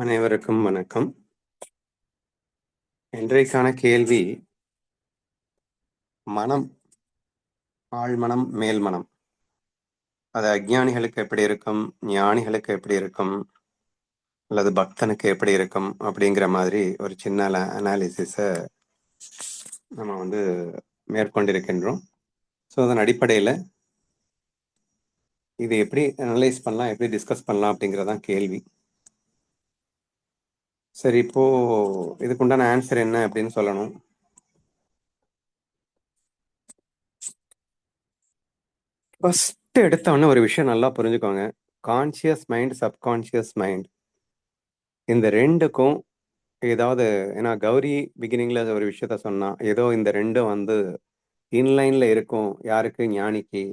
அனைவருக்கும் வணக்கம். இன்றைக்கான கேள்வி, மனம், ஆழ்மனம், மேல்மனம், அது அஞ்ஞானிகளுக்கு எப்படி இருக்கும், ஞானிகளுக்கு எப்படி இருக்கும், அல்லது பக்தனுக்கு எப்படி இருக்கும் அப்படிங்கிற மாதிரி ஒரு சின்ன அனாலிசிஸை நம்ம மேற்கொண்டிருக்கின்றோம். ஸோ அதன் அடிப்படையில் இது எப்படி அனலைஸ் பண்ணலாம், எப்படி டிஸ்கஸ் பண்ணலாம் அப்படிங்கிறதான் கேள்வி. சரி, இப்போ இதுக்குண்டான ஆன்சர் என்ன அப்படின்னு சொல்லணும். ஃபர்ஸ்ட் எடுத்தவொடனே ஒரு விஷயம் நல்லா புரிஞ்சுக்கோங்க. கான்சியஸ் மைண்ட், சப்கான்சியஸ் மைண்ட், இந்த ரெண்டுக்கும் ஏதாவது, ஏன்னா கௌரி பிகினிங்ல ஒரு விஷயத்த சொன்னா, ஏதோ இந்த ரெண்டும் இன்லைன்ல இருக்கும். யாருக்கு? ஞானிக்கு.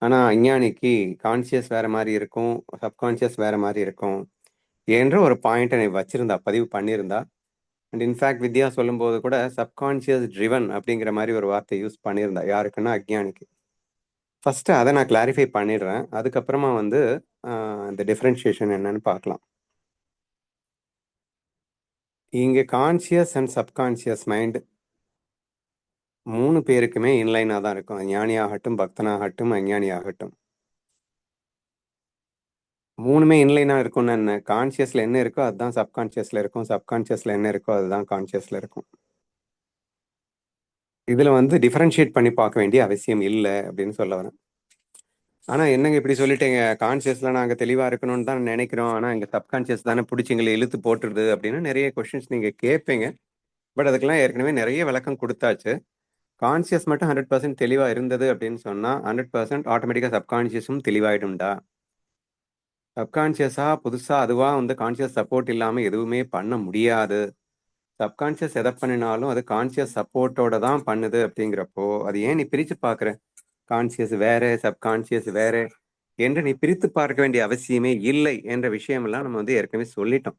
ஆனா அஞ்ஞானிக்கு கான்சியஸ் வேற மாதிரி இருக்கும், சப்கான்சியஸ் வேற மாதிரி இருக்கும் என்ற ஒரு பாயிண்ட் வச்சிருந்தா, பதிவு பண்ணியிருந்தா. அண்ட் இன்ஃபேக்ட் வித்யா சொல்லும்போது கூட சப்கான்சியஸ் ட்ரிவன் அப்படிங்கிற மாதிரி ஒரு வார்த்தை யூஸ் பண்ணியிருந்தா. யாருக்குன்னா அஞ்ஞானிக்கு. ஃபர்ஸ்ட் அதை நான் கிளாரிஃபை பண்ணிடுறேன். அதுக்கப்புறமா இந்த டிஃபரன்ஷியேஷன் என்னன்னு பார்க்கலாம். இங்க கான்சியஸ் அண்ட் சப்கான்சியஸ் மைண்ட் 3 பேருக்குமே இன்லைனாக தான் இருக்கும். ஞானியாகட்டும், பக்தனாகட்டும், அஞ்ஞானியாகட்டும், 3மே இன்லைனாக இருக்கும்னு என்ன? கான்சியஸில் என்ன இருக்கோ அதுதான் சப்கான்சியஸில் இருக்கும், சப்கான்சியஸில் என்ன இருக்கோ அதுதான் கான்சியஸில் இருக்கும். இதில் டிஃபரன்ஷியேட் பண்ணி பார்க்க வேண்டிய அவசியம் இல்லை அப்படின்னு சொல்ல வரேன். ஆனால் என்னங்க இப்படி சொல்லிட்டேங்க, கான்சியஸில் நாங்கள் தெளிவாக இருக்கணும்னு தான் நினைக்கிறோம், ஆனால் இங்கே சப்கான்சியஸ் தானே பிடிச்சி எங்களை இழுத்து போட்டுருது அப்படின்னு நிறைய கொஷின்ஸ் நீங்கள் கேட்பீங்க. பட் அதுக்கெல்லாம் ஏற்கனவே நிறைய விளக்கம் கொடுத்தாச்சு. கான்சியஸ் மட்டும் 100% தெளிவாக இருந்தது அப்படின்னு சொன்னால் 100% ஆட்டோமேட்டிக்காக சப்கான்சியஸும் தெளிவாயிடும்டா. சப்கான்சியஸாக புதுசாக அதுவாக கான்சியஸ் சப்போர்ட் இல்லாமல் எதுவுமே பண்ண முடியாது. சப்கான்சியஸ் எதை பண்ணினாலும் அது கான்சியஸ் சப்போர்ட்டோட தான் பண்ணுது. அப்படிங்கிறப்போ அது ஏன் நீ பிரித்து பார்க்குற? கான்சியஸ் வேற, சப்கான்சியஸ் வேற என்று நீ பிரித்து பார்க்க வேண்டிய அவசியமே இல்லை என்ற விஷயமெல்லாம் நம்ம ஏற்கனவே சொல்லிட்டோம்.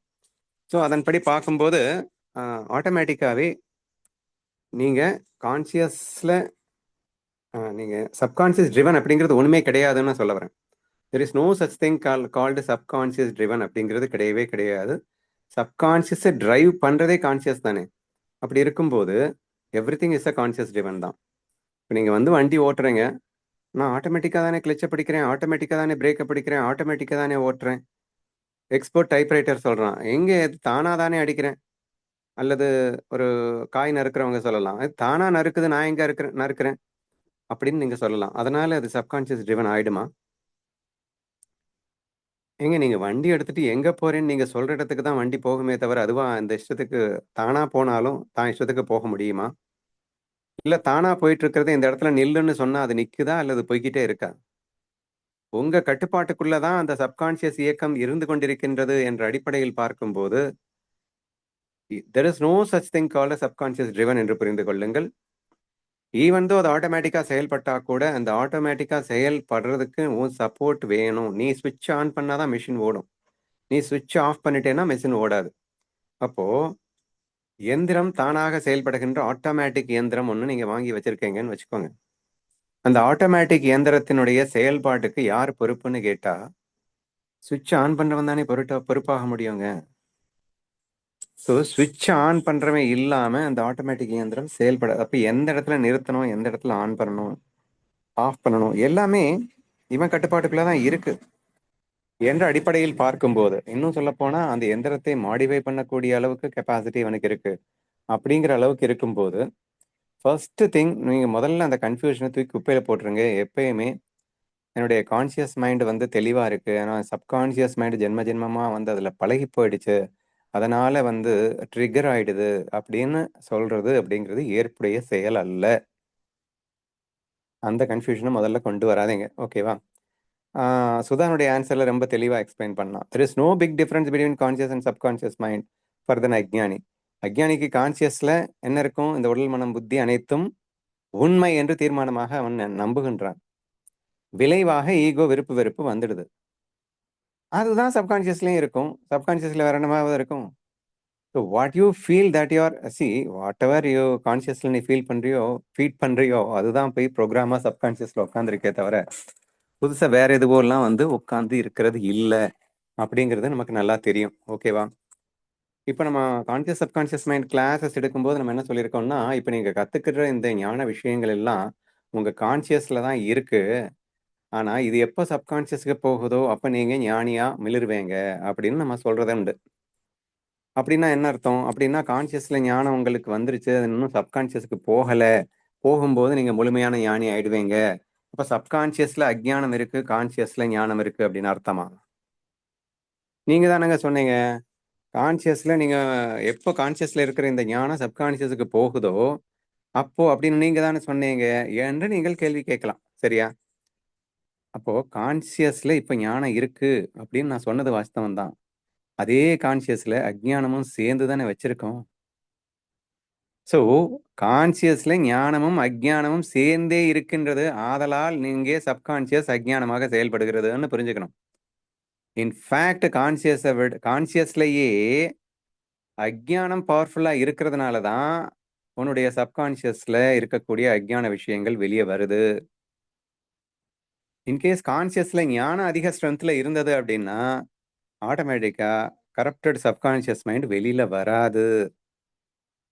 ஸோ அதன்படி பார்க்கும்போது ஆட்டோமேட்டிக்காகவே நீங்கள் கான்சியஸில் நீங்கள் சப்கான்சியஸ் ட்ரிவன் அப்படிங்கிறது ஒன்றுமே கிடையாதுன்னு சொல்ல வரேன். There is no such thing called subconscious driven அப்படிங்கிறது கிடையவே கிடையாது. சப்கான்சியஸை டிரைவ் பண்ணுறதே கான்சியஸ் தானே. அப்படி இருக்கும்போது every thing is a conscious driven தான். இப்போ நீங்கள் வண்டி ஓட்டுறீங்க, நான் ஆட்டோமேட்டிக்காக தானே கிளச்சை பிடிக்கிறேன், ஆட்டோமேட்டிக்காக தானே பிரேக்கை பிடிக்கிறேன், ஆட்டோமேட்டிக்காக தானே ஓட்டுறேன். எக்ஸ்போர்ட் டைப்ரைட்டர் சொல்கிறான், எங்கே தானாக தானே அடிக்கிறேன். அல்லது ஒரு காய் நறுக்கிறவங்க சொல்லலாம், தானாக நறுக்குது, நான் எங்கே நறுக்கிறேன் அப்படின்னு நீங்கள் சொல்லலாம். அதனால அது சப்கான்சியஸ் ட்ரிவன் ஆயிடுமா? ஏங்க நீங்கள் வண்டி எடுத்துட்டு எங்கே போகிறேன்னு நீங்கள் சொல்கிற இடத்துக்கு தான் வண்டி போகுமே தவிர, அதுவாக அந்த இஷ்டத்துக்கு தானாக போனாலும் தான் இஷ்டத்துக்கு போக முடியுமா? இல்லை தானாக போயிட்டு இருக்கிறது இந்த இடத்துல நில்லுன்னு சொன்னால் அது நிற்குதா அல்லது போய்கிட்டே இருக்கா? உங்கள் கட்டுப்பாட்டுக்குள்ளே தான் அந்த சப்கான்சியஸ் இயக்கம் இருந்து கொண்டிருக்கின்றது என்ற அடிப்படையில் பார்க்கும்போது there is no such thing called a subconscious driven என்று புரிந்து கொள்ளுங்கள். ஈவன் தோ அது ஆட்டோமேட்டிக்காக செயல்பட்டா கூட அந்த ஆட்டோமேட்டிக்காக செயல்படுறதுக்கு உன் சப்போர்ட் வேணும். நீ ஸ்விட்ச் ஆன் பண்ணாதான் மிஷின் ஓடும், நீ ஸ்விட்ச் ஆஃப் பண்ணிட்டேன்னா மிஷின் ஓடாது. அப்போ எந்திரம் தானாக செயல்படுகின்ற ஆட்டோமேட்டிக் இயந்திரம் ஒன்று நீங்க வாங்கி வச்சிருக்கீங்கன்னு வச்சுக்கோங்க. அந்த ஆட்டோமேட்டிக் இயந்திரத்தினுடைய செயல்பாட்டுக்கு யார் பொறுப்புன்னு கேட்டா சுவிட்ச் ஆன் பண்றவன் தானே பொறுப்பாக முடியுங்க. ஸோ சுவிட்ச் ஆன் பண்றவன் இல்லாம அந்த ஆட்டோமேட்டிக் இயந்திரம் செயல்படாது. அப்ப எந்த இடத்துல நிறுத்தணும், எந்த இடத்துல ஆன் பண்ணணும், ஆஃப் பண்ணணும், எல்லாமே இவன் கட்டுப்பாட்டுக்குள்ளதான் இருக்கு என்ற அடிப்படையில் பார்க்கும்போது, இன்னும் சொல்ல போனா அந்த எந்திரத்தை மாடிஃபை பண்ணக்கூடிய அளவுக்கு கெப்பாசிட்டி இவனுக்கு இருக்கு. அப்படிங்கிற அளவுக்கு இருக்கும்போது ஃபர்ஸ்ட் திங், நீங்க முதல்ல அந்த கன்ஃபியூஷனை தூக்கி குப்பையில போட்டுருங்க. எப்பயுமே என்னுடைய கான்சியஸ் மைண்ட் தெளிவா இருக்கு, ஆனா சப்கான்சியஸ் மைண்ட் ஜென்ம ஜென்மமா அதுல பழகி போயிடுச்சு, அதனால ட்ரிகர் ஆயிடுது அப்படின்னு சொல்றது அப்படிங்கிறது ஏற்புடைய செயல் அல்ல. அந்த கன்ஃபியூஷனை முதல்ல கொண்டு வராதீங்க, ஓகேவா? சுதானுடைய ஆன்சர்ல ரொம்ப தெளிவா எக்ஸ்பிளைன் பண்ணலாம். There is no big difference between conscious and subconscious mind for than அஜ்ஞானி. அஜ்ஞானிக்கு கான்சியஸ்ல என்ன இருக்கும்? இந்த உடல் மனம் புத்தி அனைத்தும் உண்மை என்று தீர்மானமாக அவன் நம்புகின்றான். விளைவாக ஈகோ, விருப்பு வெறுப்பு வந்துடுது. அதுதான் சப்கான்சியஸ்லயும் இருக்கும். சப்கான்சியஸ்ல வேற என்னமாவது இருக்கும்? So what you feel that you are whatever you கான்சியஸ்ல நீ ஃபீட் பண்றியோ அதுதான் போய் ப்ரோக்ராமா சப்கான்சியஸ்ல உட்காந்துருக்கே தவிர புதுசா வேற எதுவோலாம் உட்காந்து இருக்கிறது இல்லை அப்படிங்கிறது நமக்கு நல்லா தெரியும், ஓகேவா? இப்ப நம்ம கான்சியஸ் சப்கான்சியஸ் மைண்ட் கிளாஸஸ் எடுக்கும்போது நம்ம என்ன சொல்லியிருக்கோம்னா, இப்ப நீங்க கத்துக்கிற இந்த ஞான விஷயங்கள் எல்லாம் உங்க கான்சியஸ்ல தான் இருக்கு. ஆனா, இது எப்ப சப்கான்சியஸ்க்கு போகுதோ, அப்ப நீங்க ஞானியா மிளிருவேங்க அப்படின்னு நம்ம சொல்றது உண்டு. அப்படின்னா என்ன அர்த்தம்? அப்படின்னா கான்சியஸ்ல ஞானம் உங்களுக்கு வந்துருச்சு. அது இன்னும் சப்கான்சியஸ்க்கு போகல. போகும்போது நீங்க முழுமையான ஞானி ஆயிடுவீங்க. அப்ப சப்கான்சியஸ்ல அஜ்ஞானம் இருக்கு, கான்சியஸ்ல ஞானம் இருக்கு அப்படின்னு அர்த்தமா? நீங்க தானங்க சொன்னீங்க. கான்சியஸ்ல நீங்க எப்போ கான்சியஸ்ல இருக்கிற இந்த ஞானம் சப்கான்சியஸுக்கு போகுதோ, அப்போ அப்படின்னு நீங்க தானே சொன்னீங்க என்று நீங்கள் கேள்வி கேட்கலாம். சரியா? அப்போ கான்சியஸ்ல இப்ப ஞானம் இருக்கு அப்படின்னு நான் சொன்னது வாஸ்தவம் தான். அதே கான்சியஸ்ல அஜ்ஞானமும் சேர்ந்து தானே வச்சிருக்கோம். ஸோ கான்சியஸ்ல ஞானமும் அஜ்ஞானமும் சேர்ந்தே இருக்கின்றது. ஆதலால் நீங்க சப்கான்சியஸ் அஜ்ஞானமாக செயல்படுகிறதுன்னு புரிஞ்சுக்கணும். இன்ஃபேக்ட் கான்சியஸ்லயே அஜ்ஞானம் பவர்ஃபுல்லா இருக்கிறதுனால தான் உன்னுடைய சப்கான்சியஸ்ல இருக்கக்கூடிய அஜ்ஞான விஷயங்கள் வெளியே வருது. இன்கேஸ் கான்சியஸ்ல ஞானம் அதிக ஸ்ட்ரென்த்ல இருந்தது அப்படின்னா ஆட்டோமேட்டிக்கா கரப்டட் சப்கான்சியஸ் மைண்ட் வெளியில வராது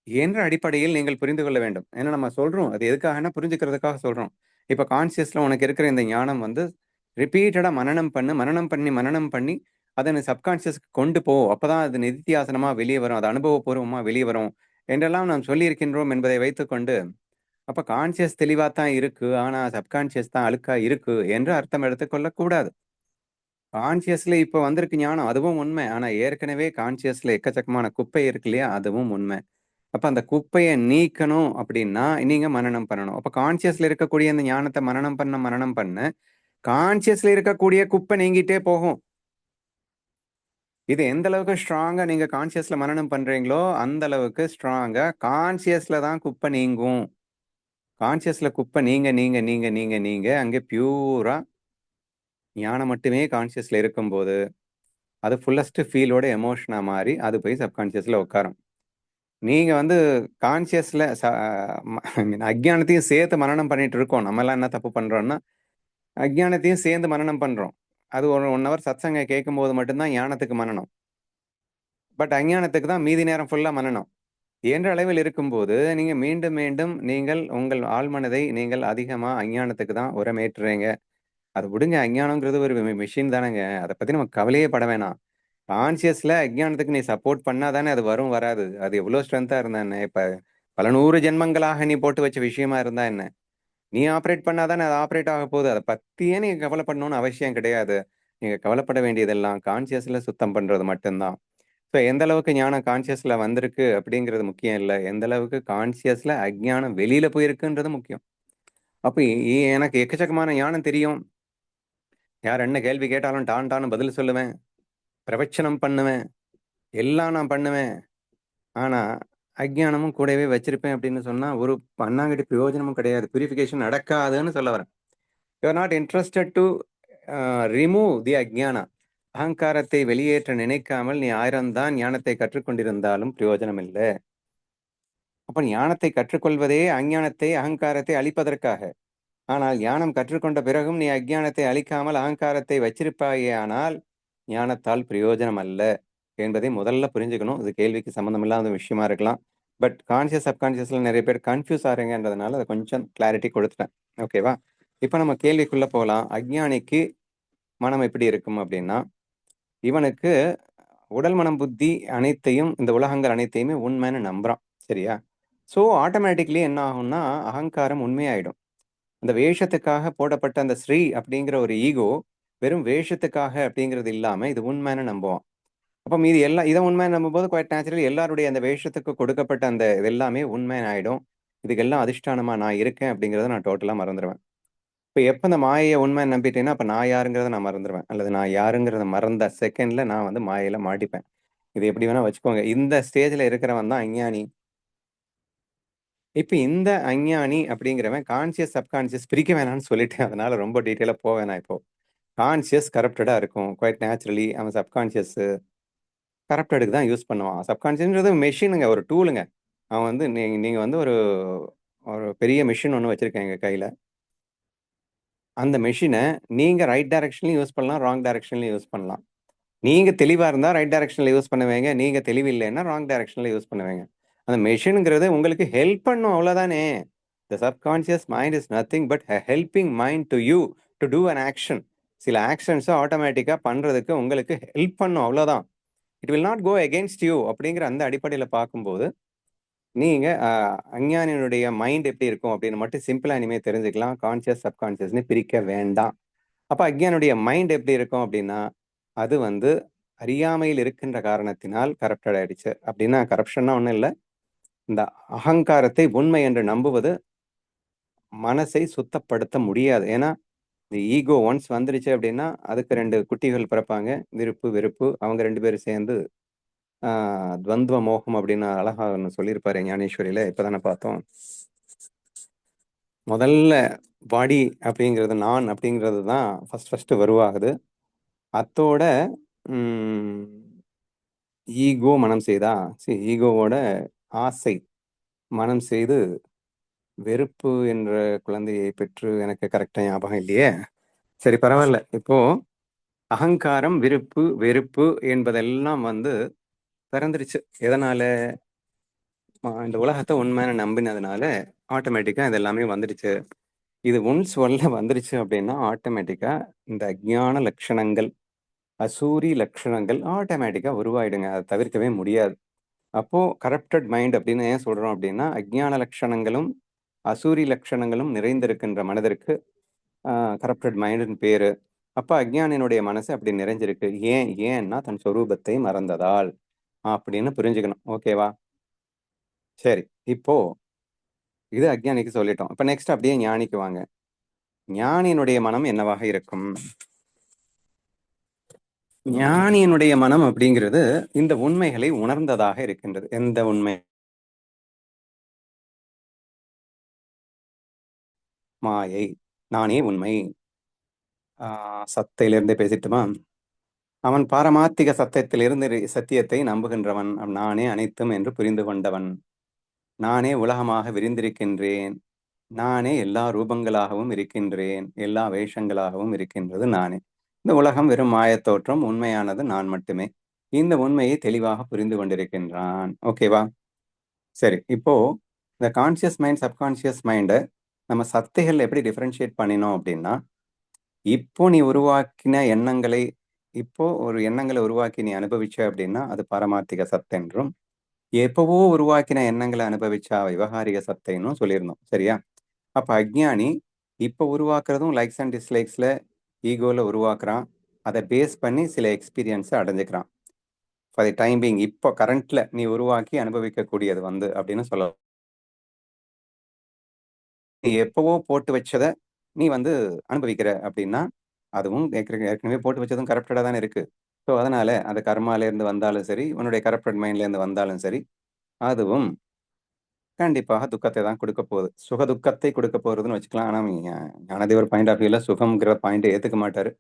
என்ற அடிப்படையில் நீங்கள் புரிந்து கொள்ள வேண்டும். ஏன்னா நம்ம சொல்றோம் அது எதுக்காகனா புரிஞ்சுக்கிறதுக்காக சொல்றோம். இப்ப கான்சியஸ்ல உனக்கு இருக்கிற இந்த ஞானம் வந்து ரிப்பீட்டடா மனனம் பண்ணி அதை நீ சப்கான்சியஸ்க்கு கொண்டு போ. அப்பதான் அது நிதித்தியாசனமா வெளியே வரும். அது அனுபவபூர்வமா வெளியே வரும் என்றெல்லாம் நாம் சொல்லியிருக்கின்றோம் என்பதை வைத்துக்கொண்டு அப்ப கான்சியஸ் தெளிவா தான் இருக்கு. ஆனா சப்கான்சியஸ் தான் அழுக்கா இருக்கு என்று அர்த்தம் எடுத்துக்கொள்ள கூடாது. கான்சியஸ்ல இப்ப வந்திருக்கு ஞானம் அதுவும் உண்மை. ஆனா ஏற்கனவே கான்சியஸ்ல எக்கச்சக்கமான குப்பை இருக்கு இல்லையா? அதுவும் உண்மை. அப்ப அந்த குப்பைய நீக்கணும் அப்படின்னா, நீங்க மனனம் பண்ணணும். அப்ப கான்சியஸ்ல இருக்கக்கூடிய அந்த ஞானத்த மனனம் பண்ண, கான்சியஸ்ல இருக்கக்கூடிய குப்பை நீங்கிட்டே போகும். இது எந்த அளவுக்கு ஸ்ட்ராங்கா நீங்க கான்சியஸ்ல மனனம் பண்றீங்களோ, அந்த அளவுக்கு ஸ்ட்ராங்கா கான்சியஸ்ல தான் குப்பை நீங்கும். கான்சியஸ்ல குப்பை நீங்க அங்கே பியூரா ஞானம் மட்டுமே கான்சியஸ்ல இருக்கும்போது, அது ஃபுல்லஸ்ட் ஃபீலோட எமோஷனா மாறி, அது போய் சப்கான்சியஸ்ல உட்காரும். நீங்க வந்து கான்சியஸ்ல ஐ மீன் அஜ்ஞானத்தையும் சேர்த்து மனனம் பண்ணிட்டு இருக்கோம். நம்மலாம் என்ன தப்பு பண்றோம்னா, அஜ்ஞானத்தையும் சேர்ந்து மனனம் பண்றோம். அது ஒரு 1 ஹவர் சத்சங்க கேட்கும்போது மட்டும்தான் ஞானத்துக்கு மனனம். பட் அஞ்ஞானத்துக்கு தான் மீதி நேரம் ஃபுல்லா மனனம். என்ற அளவில் இருக்கும்போது, நீங்க மீண்டும் மீண்டும் நீங்கள் உங்கள் ஆழ்மனதை நீங்கள் அதிகமா அஞ்ஞானத்துக்கு தான் உரமேற்றுறீங்க. அது விடுங்க அஞ்ஞானம்ங்கிறது ஒரு மெஷின் தானங்க. அத பத்தி நம்ம கவலையே பட வேணாம். கான்சியஸ்ல அஞ்ஞானத்துக்கு நீ சப்போர்ட் பண்ணா தானே அது வரும், வராது. அது எவ்வளோ ஸ்ட்ரென்த்தா இருந்தா என்ன? இப்ப பல 100 ஜென்மங்களாக நீ போட்டு வச்ச விஷயமா இருந்தா என்ன? நீ ஆப்பரேட் பண்ணா தானே அது ஆப்பரேட் ஆக போகுது. அத பத்தியே நீங்க கவலைப்படணும்னு அவசியம் கிடையாது. நீங்க கவலைப்பட வேண்டியதெல்லாம் கான்சியஸ்ல சுத்தம் பண்றது மட்டும்தான். ஸோ எந்த அளவுக்கு ஞானம் கான்சியஸ்ல வந்திருக்கு அப்படிங்கிறது முக்கியம் இல்ல. எந்த அளவுக்கு கான்சியஸ்ல அஞ்ஞானம் வெளியில போயிருக்குன்றது முக்கியம். அப்ப எனக்கு எக்கச்சக்கமான ஞானம் தெரியும். யார் என்ன கேள்வி கேட்டாலும் டான் டான்னு பதில் சொல்லுவேன். பிரவச்சனம் பண்ணுவேன். எல்லாம் நான் பண்ணுவேன். ஆனா, அஞ்ஞானமும் கூடவே வச்சிருப்பேன் அப்படின்னு சொன்னா, ஒரு பண்ணாங்கட்டி பிரயோஜனமும் கிடையாது. பியூரிஃபிகேஷன் நடக்காதுன்னு சொல்ல வரேன். You are not interested to remove the அஜ்ஞானா. அகங்காரத்தை வெளியேற்ற நினைக்காமல் நீ 1000 தான் ஞானத்தை கற்றுக்கொண்டிருந்தாலும் பிரயோஜனம் இல்ல. அப்ப ஞானத்தை கற்றுக்கொள்வதே அஞ்ஞானத்தை, அகங்காரத்தை அழிப்பதற்காக. ஆனால் ஞானம் கற்றுக்கொண்ட பிறகும் நீ அஞ்ஞானத்தை அழிக்காமல் அகங்காரத்தை வச்சிருப்பாயேயானால், ஞானத்தால் பிரயோஜனம் அல்ல என்பதை முதல்ல புரிஞ்சுக்கணும். இது கேள்விக்கு சம்மந்தம் இல்லாத விஷயமா இருக்கலாம். பட் கான்ஷியஸ், சப்கான்ஷியஸ்ல நிறைய பேர் கன்ஃப்யூஸ் ஆறீங்கன்றதுனால அதை கொஞ்சம் கிளாரிட்டி கொடுத்துட்டேன். ஓகேவா? இப்ப நம்ம கேள்விக்குள்ள போகலாம். அஞ்ஞானிக்கு மனம் எப்படி இருக்கும் அப்படின்னா, இவனுக்கு உடல், மனம், புத்தி அனைத்தையும் இந்த உலகங்கள் அனைத்தையுமே உண்மைன்னு நம்புறான். சரியா? ஸோ ஆட்டோமேட்டிக்லி என்ன ஆகும்னா, அகங்காரம் உண்மையாயிடும். அந்த வேஷத்துக்காக போடப்பட்ட அந்த ஸ்ரீ அப்படிங்கிற ஒரு ஈகோ வெறும் வேஷத்துக்காக அப்படிங்கிறது இல்லாம இது உண்மைன்னு நம்புவான். அப்ப மீதி எல்லாம் இதை உண்மைன்னு நம்பும்போது குவைட் நேச்சுரலி எல்லாருடைய அந்த வேஷத்துக்கு கொடுக்கப்பட்ட அந்த இது எல்லாமே உண்மைன்னு ஆயிடும். இதுக்கெல்லாம் அதிஷ்டானமா நான் இருக்கேன் அப்படிங்கிறத நான் டோட்டலா மறந்துடுவேன். இப்ப எப்ப இந்த மாயையை உண்மைன்னு நம்பிட்டேன்னா அப்ப நான் யாருங்கிறத நான் மறந்துடுவேன். அல்லது நான் யாருங்கிறத மறந்த செகண்ட்ல நான் வந்து மாயையில மாட்டிப்பேன். இது எப்படி வேணா வச்சுக்கோங்க. இந்த ஸ்டேஜ்ல இருக்கிறவன் தான் அஞ்ஞானி. இப்ப இந்த அஞ்ஞானி அப்படிங்கிறவன் கான்சியஸ், சப்கான்சியஸ் பிரிக்க வேணாம்னு சொல்லிட்டேன். அதனால ரொம்ப டீட்டெயிலா போவேணாம் இப்போ. கான்சியஸ் கரப்டடா இருக்கும். குவைட் நேச்சுரலி அவன் சப்கான்சியஸ் கரப்டடுக்கு தான் யூஸ் பண்ணுவான். சப்கான்சியஸ்ன்றது மெஷினுங்க, ஒரு டூலுங்க. அவன் வந்து நீங்க வந்து ஒரு ஒரு பெரிய மெஷின் ஒண்ணு வச்சிருக்கீங்க கையில. அந்த மெஷினை நீங்க ரைட் டைரக்ஷன்லயும் யூஸ் பண்ணலாம், ராங் டைரக்ஷன்லயும் யூஸ் பண்ணலாம். நீங்க தெளிவா இருந்தா ரைட் டைரக்ஷன்ல யூஸ் பண்ணுவீங்க, நீங்க தெளிவில்லைன்னா ராங் டைரக்ஷன்ல யூஸ் பண்ணுவீங்க. அந்த மெஷின்ங்கிறது உங்களுக்கு ஹெல்ப் பண்ணும் அவ்வளவுதானே. The subconscious mind is nothing but a helping mind to you to do an action. சில ஆக்ஷன்ஸை ஆட்டோமேட்டிக்கா பண்றதுக்கு உங்களுக்கு ஹெல்ப் பண்ணும் அவ்வளவுதான். It will not go against you அப்படிங்கிற அந்த அடிப்படையில பார்க்கும்போது நீங்க அஞ்ஞானியினுடைய மைண்ட் எப்படி இருக்கும் அப்படின்னு மட்டும் சிம்பிளா இனிமே தெரிஞ்சுக்கலாம். கான்சியஸ் சப்கான்சியஸ்னு பிரிக்க வேண்டாம். அப்ப அஞ்ஞானுடைய மைண்ட் எப்படி இருக்கும் அப்படின்னா, அது வந்து அறியாமையில் இருக்கின்ற காரணத்தினால் கரப்டட் ஆயிடுச்சு. அப்படின்னா கரப்ஷன்னா ஒண்ணும் இல்லை. இந்த அகங்காரத்தை உண்மை என்று நம்புவது மனசை சுத்தப்படுத்த முடியாது. ஏன்னா இந்த ஈகோ ஒன்ஸ் வந்துருச்சு அப்படின்னா அதுக்கு 2 குட்டிகள் பிறப்பாங்க. விருப்பு வெறுப்பு அவங்க 2 பேரும் சேர்ந்து துவந்துவ மோகம் அப்படின்னு அழகா ஒன்று சொல்லியிருப்பாரு ஞானேஸ்வரியில. இப்பதானே பார்த்தோம். முதல்ல பாடி அப்படிங்கிறது நான் அப்படிங்கிறது தான் ஃபர்ஸ்ட் வருவாகுது. அத்தோட ஈகோ மனம் செய்தா ஈகோவோட ஆசை மனம் செய்து வெறுப்பு என்ற குழந்தையை பெற்று எனக்கு கரெக்டா ஞாபகம் இல்லையே. சரி பரவாயில்ல. இப்போ அகங்காரம் விருப்பு வெறுப்பு என்பதெல்லாம் வந்து பிறந்துருச்சு. எதனால? இந்த உலகத்தை உண்மையான நம்பினதுனால ஆட்டோமேட்டிக்கா இது எல்லாமே வந்துடுச்சு. இது ஒன்ஸ் வந்துருச்சு அப்படின்னா ஆட்டோமேட்டிக்கா இந்த அஜ்ஞான லட்சணங்கள் அசூரி லட்சணங்கள் ஆட்டோமேட்டிக்கா உருவாயிடுங்க. அதை தவிர்க்கவே முடியாது. அப்போ கரப்டட் மைண்ட் அப்படின்னு ஏன் சொல்றோம் அப்படின்னா அஜ்ஞான லட்சணங்களும் அசூரி லட்சணங்களும் நிறைந்திருக்கின்ற மனதிற்கு கரப்டட் மைண்டுன்னு பேரு. அப்ப அஜ்ஞானியினுடைய மனசு அப்படி நிறைஞ்சிருக்கு. ஏன்னா தன் சொரூபத்தை மறந்ததால் அப்படின்னு புரிஞ்சுக்கணும். ஓகேவா? சரி. இப்போ இது அஜ்ஞானிக்கு சொல்லிட்டோம். இப்ப நெக்ஸ்ட் அப்படியே ஞானிக்கு வாங்க. ஞானியினுடைய மனம் என்னவாக இருக்கும்? ஞானியினுடைய மனம் அப்படிங்கிறது இந்த உண்மைகளை உணர்ந்ததாக இருக்கின்றது. எந்த உண்மை? மாயை, நானே உண்மை. சத்தையிலிருந்தே பேசிட்டுமா? அவன் பாரமார்த்திக சத்தியத்திலிருந்து சத்தியத்தை நம்புகின்றவன். நானே அனைத்தும் என்று புரிந்து கொண்டவன். நானே உலகமாக விரிந்திருக்கின்றேன். நானே எல்லா ரூபங்களாகவும் இருக்கின்றேன். எல்லா வேஷங்களாகவும் இருக்கின்றது நானே. இந்த உலகம் வெறும் மாயத் தோற்றம், உண்மையானது நான் மட்டுமே. இந்த உண்மையை தெளிவாக புரிந்து கொண்டிருக்கின்றான். ஓகேவா? சரி. இப்போ இந்த கான்சியஸ் மைண்ட் சப்கான்சியஸ் மைண்டை நம்ம சத்தைகள் எப்படி டிஃபரன்ஷியேட் பண்ணினோம் அப்படின்னா, இப்போ நீ உருவாக்கின எண்ணங்களை இப்போ ஒரு எண்ணங்களை உருவாக்கி நீ அனுபவிச்ச அப்படின்னா அது பாரமார்த்திக சத்தென்றும், எப்பவோ உருவாக்கின எண்ணங்களை அனுபவிச்சா விவகாரிக சத்தைன்னும் சொல்லியிருந்தோம். சரியா? அப்ப அஜ்ஞானி இப்ப உருவாக்குறதும் லைக்ஸ் அண்ட் டிஸ்லைக்ஸ்ல ஈகோல உருவாக்குறான். அதை பேஸ் பண்ணி சில எக்ஸ்பீரியன்ஸை அடைஞ்சுக்கிறான். ஃபார் தி டைம் பீங் இப்போ கரண்ட்ல நீ உருவாக்கி அனுபவிக்கக்கூடியது வந்து அப்படின்னு சொல்லலாம். நீ எப்பவோ போட்டு வச்சதை நீ வந்து அனுபவிக்கிற அப்படின்னா அதுவும் ஏற்கனவே போட்டு வச்சதும் கரப்டடா தானே இருக்கு. ஸோ அதனால அது கர்மால இருந்து வந்தாலும் சரி, உன்னுடைய கரப்டட் மைண்ட்ல இருந்து வந்தாலும் சரி, அதுவும் கண்டிப்பாக துக்கத்தை தான் கொடுக்க போகுது. சுக துக்கத்தை கொடுக்க போறதுன்னு வச்சுக்கலாம். ஆனா ஞானதேவர் பாயிண்ட் ஆஃப் வியூல சுகம்ங்கிற பாயிண்ட் ஏத்துக்க மாட்டாரு.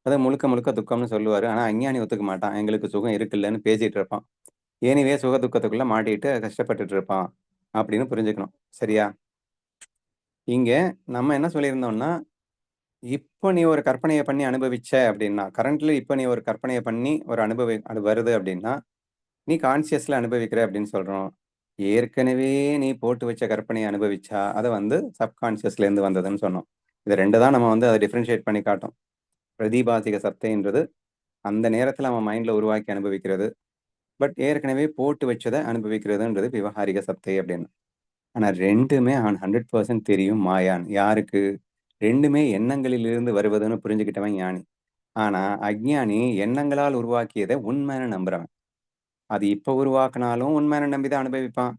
அதை முழுக்க முழுக்க துக்கம்னு சொல்லுவாரு. ஆனா அஞ்ஞானி ஒத்துக்க மாட்டான். எங்களுக்கு சுகம் இருக்குல்லன்னு பேசிட்டு இருப்பான். ஏனிவே சுக துக்கத்துக்குள்ள மாட்டிட்டு கஷ்டப்பட்டுட்டு இருப்பான் அப்படின்னு புரிஞ்சுக்கணும். சரியா? இங்க நம்ம என்ன சொல்லியிருந்தோம்னா, இப்போ நீ ஒரு கற்பனையை பண்ணி அனுபவிச்ச அப்படின்னா கரண்ட்ல இப்போ நீ ஒரு கற்பனையை பண்ணி ஒரு அது வருது அப்படின்னா நீ கான்சியஸ்ல அனுபவிக்கிற அப்படின்னு சொல்றோம். ஏற்கனவே நீ போட்டு வச்ச கற்பனையை அனுபவிச்சா அதை வந்து சப்கான்சியஸ்ல இருந்து வந்ததுன்னு சொன்னோம். இது ரெண்டு தான் நம்ம வந்து அதை டிஃபரன்ஷியேட் பண்ணி காட்டும். பிரதிபாசிக சத்தைன்றது அந்த நேரத்துல அவன் மைண்ட்ல உருவாக்கி அனுபவிக்கிறது. பட் ஏற்கனவே போட்டு வச்சதை அனுபவிக்கிறதுன்றது விவகாரிக சத்தை அப்படின்னு. ஆனா ரெண்டுமே 100% தெரியும் மாயான். யாருக்கு? ரெண்டுமே எண்ணங்களிலிருந்து வருவதுன்னு புரிஞ்சுக்கிட்டவன் ஞானி. ஆனா அஜ்ஞானி எண்ணங்களால் உருவாக்கியதை உண்மைன்னு நம்புறவன். அது இப்ப உருவாக்குனாலும் உண்மைன்னு நம்பிதான் அனுபவிப்பான்.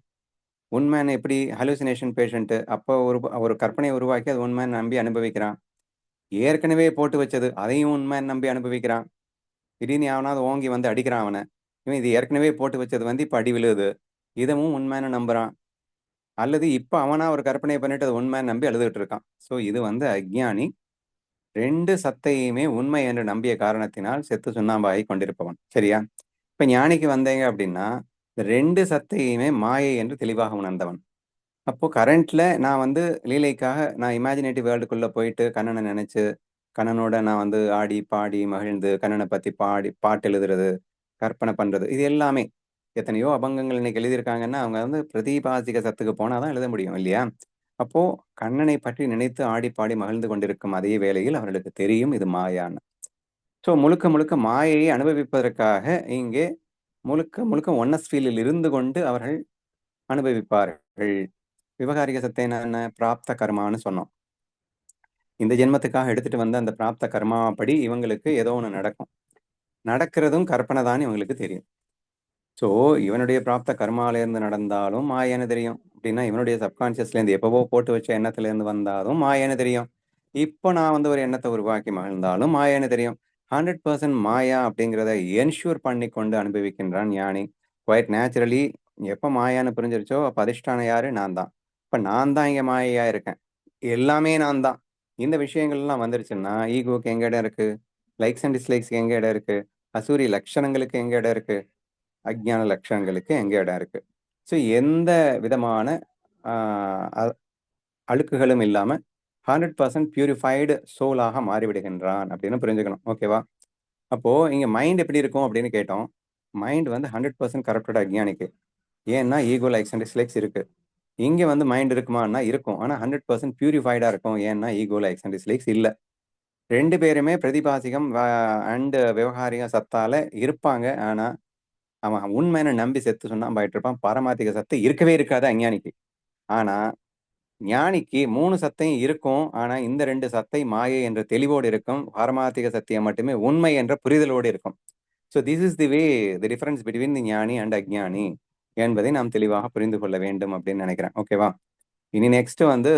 உண்மைன்னு எப்படி? ஹலூசினேஷன் பேஷண்ட் அப்போ ஒரு ஒரு கற்பனையை உருவாக்கி அது உண்மைன்னு நம்பி அனுபவிக்கிறான். ஏற்கனவே போட்டு வச்சது அதையும் உண்மைன்னு நம்பி அனுபவிக்கிறான். திடீர்னு அவனாவது ஓங்கி வந்து அடிக்கிறான் அவனை. இவன் இது ஏற்கனவே போட்டு வச்சது வந்து இப்ப அடி விழுது. இதவும் உண்மைன்னு நம்புறான். அல்லது இப்ப அவனா ஒரு கற்பனை பண்ணிட்டு அது உண்மைன்னு நம்பி அழுதுகிட்டு இருக்கான். ஸோ இது வந்து அஜ்ஞானி 2 சத்தையுமே உண்மை என்று நம்பிய காரணத்தினால் செத்து சுண்ணாம்பாகி கொண்டிருப்பவன். சரியா? இப்ப ஞானிக்கு வந்தீங்க அப்படின்னா 2 சத்தையுமே மாயை என்று தெளிவாக உணர்ந்தவன். அப்போ கரண்ட்ல நான் வந்து லீலைக்காக நான் இமேஜினேட்டிவ் வேர்ல்டுக்குள்ள போயிட்டு கண்ணனை நினைச்சு கண்ணனோட நான் வந்து ஆடி பாடி மகிழ்ந்து கண்ணனை பத்தி பாடி பாட்டு எழுதுறது, கற்பனை பண்றது, இது எல்லாமே எத்தனையோ அபங்கங்கள் இன்னைக்கு எழுதியிருக்காங்கன்னா அவங்க வந்து பிரதிபாசிக சத்துக்கு போனா தான் எழுத முடியும் இல்லையா? அப்போ கண்ணனை பற்றி நினைத்து ஆடி பாடி மகிழ்ந்து கொண்டிருக்கும் அதே வேளையில் அவர்களுக்கு தெரியும் இது மாயான்னு. ஸோ முழுக்க முழுக்க மாயையை அனுபவிப்பதற்காக இங்கே முழுக்க முழுக்க ஒன்னஸ் ஃபீலில் இருந்து கொண்டு அவர்கள் அனுபவிப்பார்கள். விவகாரிக சத்தை என்ன பிராப்த கர்மான்னு சொன்னோம். இந்த ஜென்மத்துக்காக எடுத்துட்டு வந்த அந்த பிராப்த கர்மா படி இவங்களுக்கு ஏதோ ஒன்று நடக்கும். நடக்கிறதும் கற்பனை தான் இவங்களுக்கு தெரியும். ஸோ இவனுடைய பிராப்த கர்மால இருந்து நடந்தாலும் மாயன்னு தெரியும். அப்படின்னா இவனுடைய சப்கான்சியஸ்ல இருந்து எப்பவோ போட்டு வச்ச எண்ணத்துல இருந்து வந்தாலும் மாயன்னு தெரியும். இப்போ நான் வந்து ஒரு எண்ணத்தை உருவாக்கி மகிழ்ந்தாலும் மாயன்னு தெரியும். 100% மாயா அப்படிங்கிறத என்ஷூர் பண்ணி கொண்டு அனுபவிக்கின்றான் ஞானி. குவைட் நேச்சுரலி எப்போ மாயான்னு புரிஞ்சிருச்சோ அப்போ அதிஷ்டானம் யாரு? நான் தான். இப்போ நான் தான் இங்க மாயையா இருக்கேன். எல்லாமே நான் தான். இந்த விஷயங்கள்லாம் வந்துருச்சுன்னா ஈகோக்கு எங்க இடம் இருக்கு? லைக்ஸ் அண்ட் டிஸ்லைக்ஸ்க்கு எங்க இடம் இருக்கு? அசூரி லட்சணங்களுக்கு எங்க இடம் இருக்கு? அஜ்ஞான லட்சணங்களுக்கு எங்க இடம் இருக்கு? ஸோ எந்த விதமான அழுக்குகளும் இல்லாம 100% பியூரிஃபைடு சோலாக மாறிவிடுகின்றான் அப்படின்னு புரிஞ்சுக்கணும். ஓகேவா? அப்போ இங்க மைண்ட் எப்படி இருக்கும் அப்படின்னு கேட்டோம். மைண்ட் வந்து 100% கரப்டட் அஜ்ஞானிக்கு. ஏன்னா ஈகோ லைக்ஸ் அண்ட் டிஸ்லைக்ஸ் இருக்கு. இங்க வந்து மைண்ட் இருக்குமான்னா இருக்கும். ஆனா 100% பியூரிஃபைடா இருக்கும். ஏன்னா ஈகோ லைக்ஸ் அண்ட் டிஸ்லைக்ஸ் இல்ல. ரெண்டு பேருமே பிரதிபாசிகம் அண்ட் விவகாரிக சத்தால இருப்பாங்க. ஆனா அவன் உண்மைன்னு நம்பி செத்து சொன்னா போயிட்டு இருப்பான். பாரமார்த்திக சத்து இருக்கவே இருக்காது அஞ்ஞானிக்கு. ஆனா ஞானிக்கு 3 சத்தையும் இருக்கும். ஆனா இந்த 2 சத்தை மாயை என்ற தெளிவோடு இருக்கும். பாரமார்த்திக சத்தியம் மட்டுமே உண்மை என்ற புரிதலோடு இருக்கும். So this is the way the difference between the ஞானி அண்ட் அஜ்ஞானி என்பதை நாம் தெளிவாக புரிந்து கொள்ள வேண்டும் அப்படின்னு நினைக்கிறேன். ஓகேவா? இனி நெக்ஸ்ட் வந்து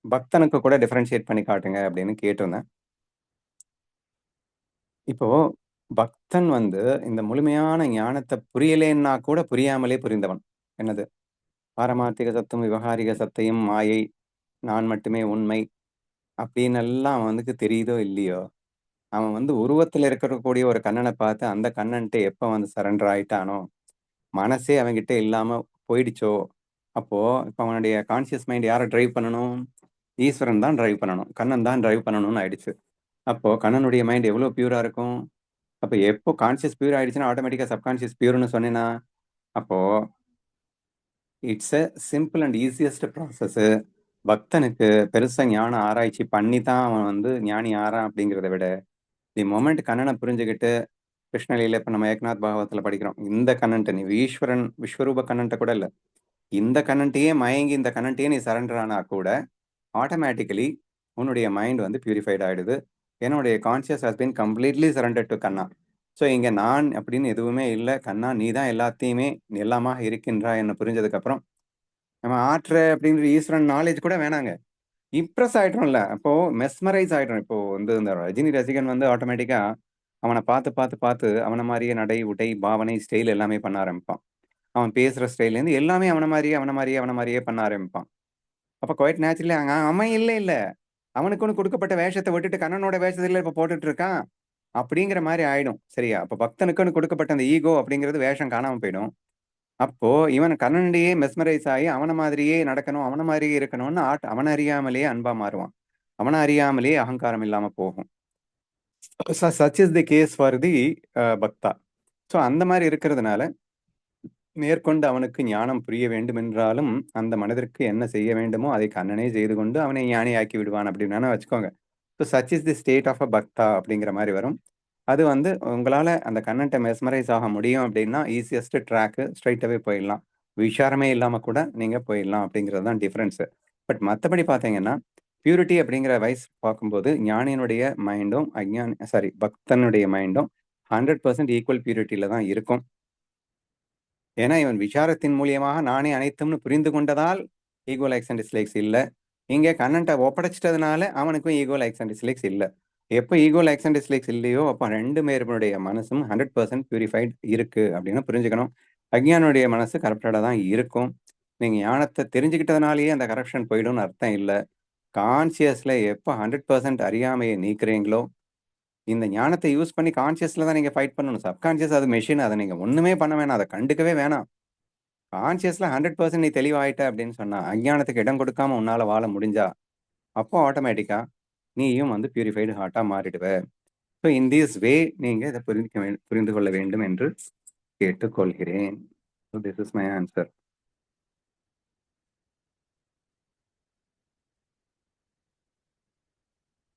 பக்தனுக்கு கூட டிஃபரன்ஷியேட் பண்ணி காட்டுங்க அப்படின்னு கேட்டிருந்தேன். இப்போ பக்தன் வந்து இந்த முழுமையான ஞானத்தை புரியலேன்னா கூட புரியாமலே புரிந்தவன். என்னது? பாரமார்த்திக சத்தும் விவகாரிக சத்தையும் மாயை, நான் மட்டுமே உண்மை அப்படின்னு எல்லாம் அவனுக்கு தெரியுதோ இல்லையோ, அவன் வந்து உருவத்துல இருக்கக்கூடிய ஒரு கண்ணனை பார்த்து அந்த கண்ணன்ட்ட எப்ப வந்து சரண்டர் ஆயிட்டானோ, மனசே அவன்கிட்ட இல்லாம போயிடுச்சோ, அப்போ இப்ப அவனுடைய கான்சியஸ் மைண்ட் யாரை டிரைவ் பண்ணணும்? ஈஸ்வரன் தான் டிரைவ் பண்ணணும். கண்ணன் தான் டிரைவ் பண்ணணும்னு ஆயிடுச்சு. அப்போ கண்ணனுடைய மைண்ட் எவ்வளவு பியூரா இருக்கும்? அப்ப எப்போ கான்சியஸ் பியூர் ஆயிடுச்சுன்னா ஆட்டோமேட்டிக்கா சப்கான்சியஸ் பியூர்னு சொன்னேன்னா, அப்போ it's a simple and easiest process. பக்தனுக்கு பெருசா ஞான ஆராய்ச்சி பண்ணி தான் அவன் வந்து ஞானி ஆறான் அப்படிங்கிறத விட தி மொமெண்ட் கண்ணனை புரிஞ்சுக்கிட்டு கிருஷ்ணலீல இப்ப நம்ம ஏக்நாத் பாகவத்துல படிக்கிறோம். இந்த கண்ணன்ட்ட நீ ஈஸ்வரன் விஸ்வரூப கண்ணன்ட்ட கூட இல்ல, இந்த கண்ணன்ட்டையே மயங்கி இந்த கண்ணன்ட்டையே நீ சரண்டர் ஆனா கூட ஆட்டோமேட்டிக்கலி உன்னுடைய மைண்ட் வந்து பியூரிஃபைட் ஆயிடுது. என்னுடைய conscious has been completely surrender to Kanna. So இங்க நான் அப்படின்னு எதுவுமே இல்லை, கண்ணா நீ தான் எல்லாத்தையுமே எல்லாமாக இருக்கின்றா என்ன புரிஞ்சதுக்கு அப்புறம் நம்ம ஆற்ற அப்படிங்கிற ஈஸ்வரன் நாலேஜ் கூட வேணாங்க. இம்ப்ரெஸ் ஆயிடும்ல. அப்போ மெஸ்மரைஸ் ஆயிடும். இப்போ வந்து இந்த ரஜினி ரசிகன் வந்து ஆட்டோமேட்டிக்கா அவனை பார்த்து பார்த்து பார்த்து அவனை மாதிரியே நடை உடை பாவனை ஸ்டைல் எல்லாமே பண்ண ஆரம்பிப்பான். அவன் பேசுற ஸ்டைல்லேருந்து எல்லாமே அவனை மாதிரியே பண்ண ஆரம்பிப்பான். அப்ப குவைட் நேச்சுரலி அவன் இல்லை இல்ல அவனுக்குன்னு கொடுக்கப்பட்ட வேஷத்தை விட்டுட்டு கண்ணனோட வேஷத்துல இப்ப போட்டுட்டு இருக்கான் அப்படிங்கிற மாதிரி ஆயிடும். சரியா? அப்ப பக்தனுக்குன்னு கொடுக்கப்பட்ட அந்த ஈகோ அப்படிங்கிறது வேஷம் காணாம போயிடும். அப்போ இவன் கண்ணன்டியே மெஸ்மரைஸ் ஆகி அவன மாதிரியே நடக்கணும், அவன மாதிரியே இருக்கணும்னு அவனை அறியாமலேயே அன்பா மாறுவான். அவனை அறியாமலேயே அகங்காரம் இல்லாம போகும். Such is the case for the பக்தா. ஸோ அந்த மாதிரி இருக்கிறதுனால மேற்கொண்டு அவனுக்கு ஞானம் புரிய வேண்டும் என்றாலும் அந்த மனதிற்கு என்ன செய்ய வேண்டுமோ அதை கண்ணனே செய்து கொண்டு அவனை ஞானியாக்கி விடுவான் அப்படின்னு வச்சுக்கோங்க. So such is the state of a பக்தா அப்படிங்கிற மாதிரி வரும். அது வந்து உங்களால அந்த கண்ணன்ட்ட மெஸ்மரைஸ் ஆக முடியும் அப்படின்னா ஈஸியஸ்ட் ட்ராக்கு ஸ்ட்ரைட்டாகவே போயிடலாம். விசாரமே இல்லாம கூட நீங்க போயிடலாம் அப்படிங்கிறது தான் டிஃபரன்ஸ். பட் மற்றபடி பார்த்தீங்கன்னா பியூரிட்டி அப்படிங்கிற வயசு பார்க்கும்போது ஞானியினுடைய மைண்டும் பக்தனுடைய மைண்டும் 100% ஈக்குவல் பியூரிட்டியில தான் இருக்கும். ஏன்னா இவன் விசாரத்தின் மூலியமாக நானே அனைத்தும்னு புரிந்து கொண்டதால் ஈகோ லைக்ஸ் அண்ட் டிஸ்லைக்ஸ் இல்லை. இங்கே கண்ணன்ட்ட ஒப்படைச்சிட்டதுனால அவனுக்கும் ஈகோ லைக்ஸ் அண்ட் டிஸ்லைக்ஸ் இல்லை. எப்போ ஈகோ லைக்ஸ் அண்ட் டிஸ்லைக்ஸ் இல்லையோ அப்போ ரெண்டு பேருடைய மனசும் 100% பியூரிஃபைட் இருக்கு அப்படின்னு புரிஞ்சுக்கணும். அஜ்ஞானுடைய மனசு கரப்டடாக தான் இருக்கும். நீங்க ஞானத்தை தெரிஞ்சுக்கிட்டதுனாலேயே அந்த கரப்ஷன் போயிடும்னு அர்த்தம் இல்லை. கான்சியஸ்ல எப்போ 100% அறியாமையை நீக்கிறீங்களோ இந்த ஞானத்தை யூஸ் பண்ணி கான்சியஸ்ல தான் நீங்க ஃபைட் பண்ணணும். சப்கான்சியஸ் அது மெஷின், அதை நீங்க ஒண்ணுமே பண்ண வேணாம், அதை கண்டுக்கவே வேணாம். கான்சியஸ்ல 100% நீ தெளிவாயிட்ட அப்படின்னு சொன்னா அஞ்ஞானத்துக்கு இடம் கொடுக்காம உன்னால வாழ முடிஞ்சா அப்போ ஆட்டோமேட்டிக்கா நீயும் வந்து பியூரிஃபைடு ஹார்ட்டா மாறிடுவ. ஸோ இன் திஸ் வே நீங்க இதை புரிந்து கொள்ள வேண்டும் என்று கேட்டுக்கொள்கிறேன். So this is my answer.